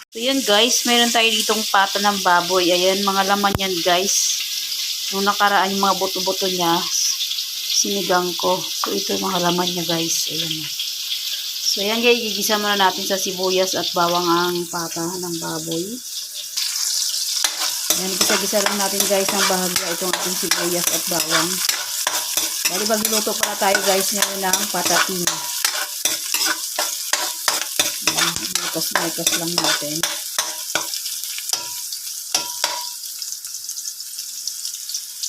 So yan guys, meron tayo ditong pata ng baboy. Ayan, mga laman yan guys. Nung nakaraan yung mga buto-buto niya, sinigang ko. So ito yung mga laman niya guys. Ayan. So yan guys, gigisa muna natin sa sibuyas at bawang ang pata ng baboy. Ayan, gisa-gisa lang natin guys ng bahagya itong ating sibuyas at bawang. Bali magluluto pala tayo guys ngayon ng patatin. Ikas lang natin.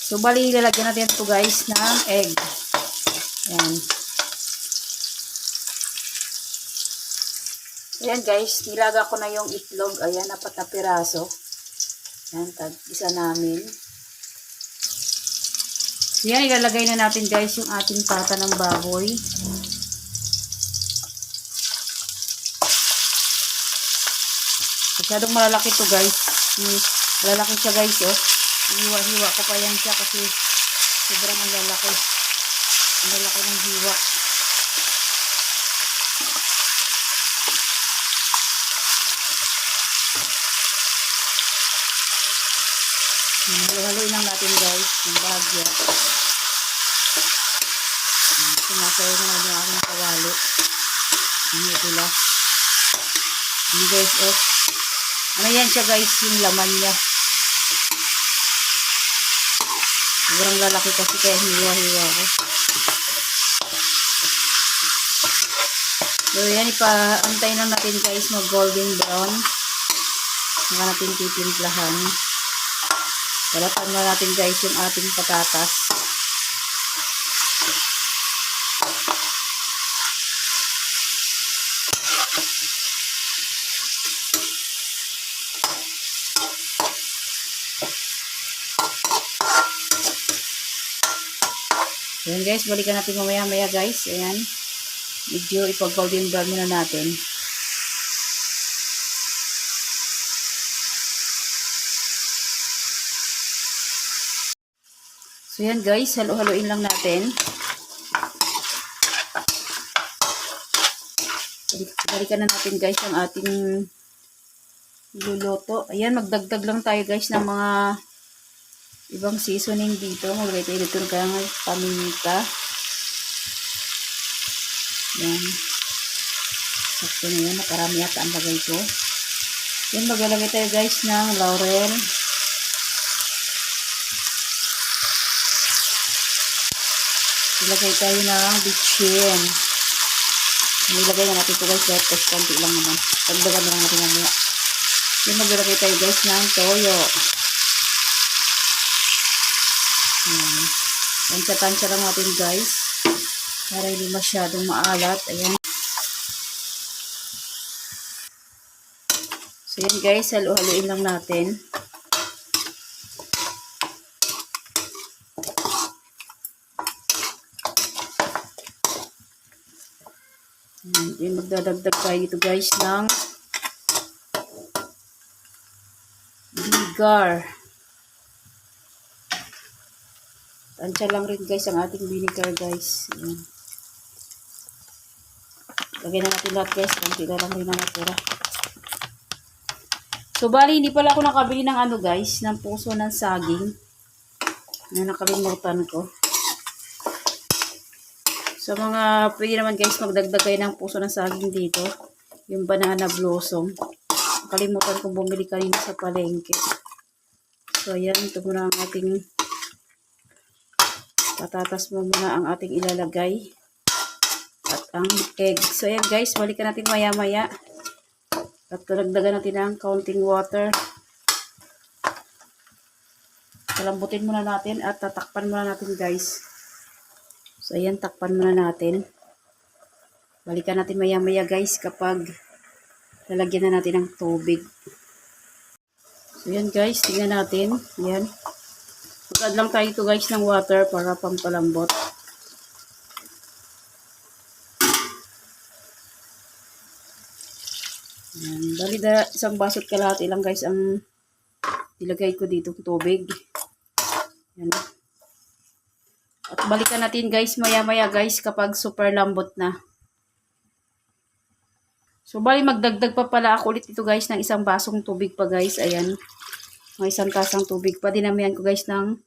So bali ilalagyan natin ito guys ng egg. Ayan. Ayan guys, nilaga ko na yung itlog. Ayan, 4 na piraso. Ayan, tag-isa namin. So yan, ilalagay na natin guys yung ating pata ng baboy. Masyadong malalaki to guys. Malalaki siya guys oh. Hiwa-hiwa ko pa yan siya kasi sobrang ang lalaki. Ang lalaki ng hiwa. Haluin lang natin guys yung bahagya. Sumasayo na yung aking kawali. Hindi pula. Hindi guys oh. Ano yan siya guys yung laman niya. Sobrang lalaki kasi kaya hiwa-hiwa ko. So yan, ipaantay lang natin guys mag golden brown. Saka natin titimplahan. Balatan na natin guys yung ating patatas. Ayan guys, balikan natin mamaya-maya guys. Ayan. Medyo ipag-golden brown muna natin. So yan guys, halo-haloin lang natin. Balikan na natin guys ang ating luluto. Ayan, magdagdag lang tayo guys ng mga ibang seasoning dito. Maglagay tayo dito ng paminta. Yan. Sakto na yan. Nakarami yata ang lagay ko. Yan, maglalagay tayo guys ng laurel. Ilagay tayo ng bitchin. Ilagay na natin ito guys. Tapos konti lang naman. Pagdagan na lang natin mamaya. Yan, maglalagay tayo guys ng toyo. Ayan. Tansya-tansya lang natin guys. Para hindi masyadong maalat. Ayan. So yan guys, halo-haloin lang natin. Ayan, magdadagdag tayo dito guys ng vinegar. Tansya lang rin guys ang ating vinegar guys. Ayan. Lagyan na natin lahat guys. Kunti na lang rin ang natira. So bali hindi pala ako nakabili ng ano guys. Ng puso ng saging. Na nakalimutan ko. So mga pwede naman guys magdagdag kayo ng puso ng saging dito. Yung banana blossom. Nakalimutan kong bumili kanina sa palengke. So ayan. Ito muna ang ating patatas mo muna ang ating ilalagay. At ang egg. So ayan guys, balikan natin maya-maya. At dagdagan natin ng counting water. Kalambutin muna natin at tatakpan muna natin guys. So ayan, takpan muna natin. Balikan natin maya-maya guys kapag lalagyan na natin ng tubig. So ayan guys, tingnan natin. Ayan. Mag-add lang tayo ito guys ng water para pampalambot. Ayan. Bali isang basot kalahati lang guys ang ilagay ko dito tubig. Ayan. At balikan natin guys maya-maya guys kapag super lambot na. So, bali magdagdag pa pala ako ulit ito guys ng isang basong tubig pa guys. Ayan. May isang tasang tubig pa. Dinamihan ko guys ng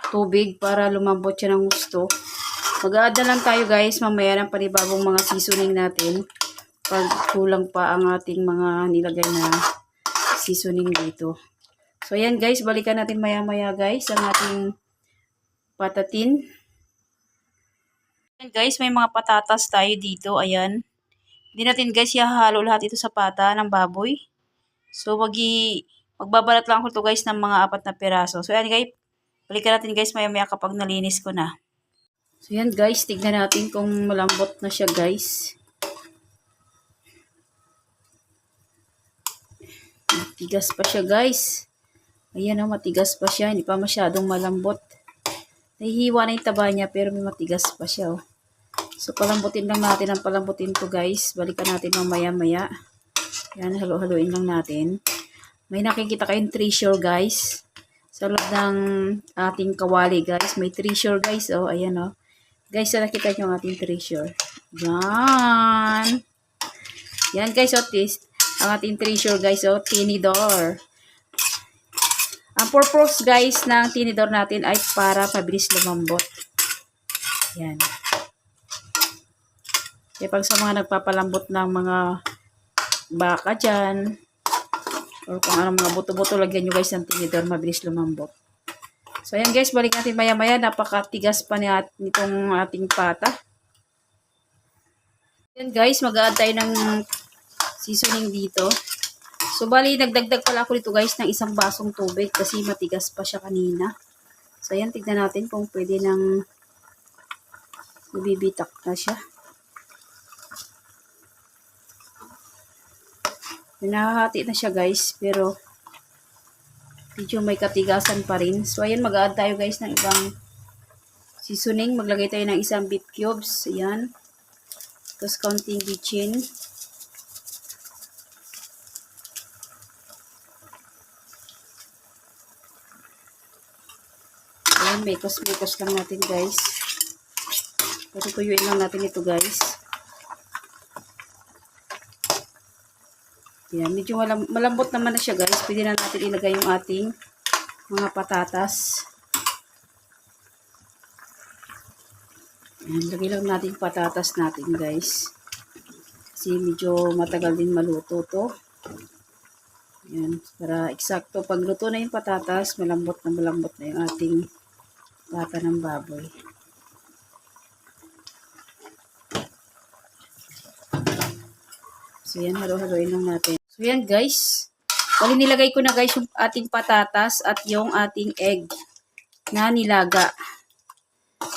tubig para lumambot siya ng gusto. Mag-a-add na lang tayo guys mamaya ng panibagong mga seasoning natin. Pag kulang pa ang ating mga nilagay na seasoning dito. So, ayan guys. Balikan natin maya-maya guys ang ating patatin. Ayan guys, may mga patatas tayo dito. Ayan. Hindi natin guys ihahalo lahat ito sa pata ng baboy. So, magbabalat lang ako ito guys ng mga 4 na piraso. So, ayan guys. Balikan natin guys maya-maya kapag nalinis ko na. So, ayan guys. Tignan natin kung malambot na siya guys. Matigas pa siya guys. Ayan o, matigas pa siya. Hindi pa masyadong malambot. Nahihiwa na yung taba niya pero may matigas pa siya o. So, palambutin lang natin ang palambutin to guys. Balikan natin mamaya-maya. Ayan, halo-haloin lang natin. May nakikita kayong treasure guys. Sa loob ng ating kawali guys. May treasure guys o. Ayan o. Guys, nakita nyo ang ating treasure. Yan. Yan guys o. Ang ating treasure guys o. Tinidor. Ang purpose guys ng tinidor natin ay para mabilis lumambot. Yan. Kaya pag sa mga nagpapalambot ng mga baka dyan, or kung ano mga buto-buto, lagyan nyo guys ng tinidor, mabilis lumambot. So ayan guys, balik natin maya-maya. Napakatigas pa nitong ating pata. Ayan guys, mag-a-add tayo ng seasoning dito. So, bali, nagdagdag pala ako dito guys ng isang basong tubig kasi matigas pa siya kanina. So, ayan, tignan natin kung pwede nang nabibitak na siya. Nahahati na siya guys, pero medyo may katigasan pa rin. So, ayan, mag-a-add tayo guys ng ibang seasoning. Maglagay tayo ng isang beef cubes. Ayan. Tapos, kaunting bitchin. Mekos-mekos lang natin guys. Patutuyuin lang natin ito guys. Yan, medyo malambot naman na siya guys. Pwede na natin ilagay yung ating mga patatas. Yan, lagay lang natin patatas natin guys. Kasi medyo matagal din maluto to. Yan, para eksakto. Pag luto na yung patatas, malambot na yung ating pata ng baboy. So, yan, halo-haloin lang natin. So, yan guys. Bali, nilagay ko na guys yung ating patatas at yung ating egg na nilaga.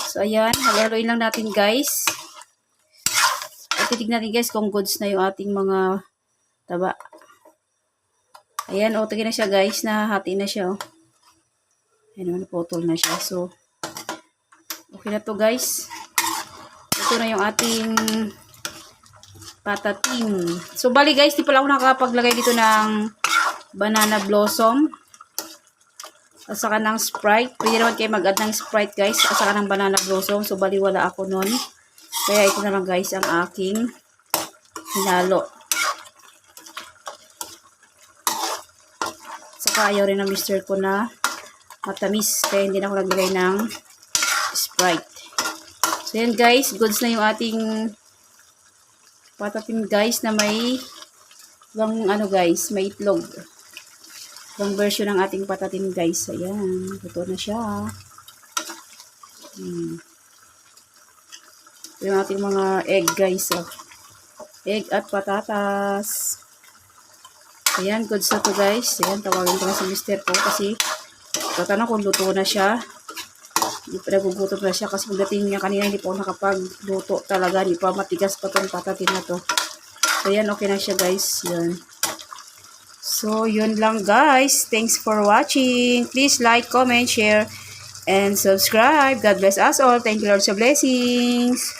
So, ayan, halo-haloin lang natin guys. At titignan natin guys kung goods na yung ating mga taba. Ayan, okay na siya guys. Nahahati na siya. Oh. Ayan, naputol na siya. So, okay na to guys. Ito na yung ating patatin. So, bali guys, di pala ako nakapaglagay dito ng banana blossom. At saka ng Sprite. Pwede naman kayo mag-add ng Sprite guys. At saka ng banana blossom. So, bali wala ako nun. Kaya ito na lang guys ang aking hinalo. Saka ayaw rin na mister ko na matamis. Kaya hindi na ako naglagay ng Sprite. So, yan guys. Goods na yung ating patatin guys na may ano guys, may itlog. Yung version ng ating patatin guys. Ayan. Ito na siya. Ito yung ating mga egg guys. Oh. Egg at patatas. Ayan. Goods na to guys. Ayan. Tawagin ko na sa mister ko kasi tatanong kung luto na siya. Hindi pa nagugutom na siya kasi pagdating niya kanina hindi pa ako nakapagluto talaga. Hindi pa matigas pa itong patatin na to. So, yan. Okay na siya guys. Yan. So, yun lang guys. Thanks for watching. Please like, comment, share, and subscribe. God bless us all. Thank you Lord sa blessings.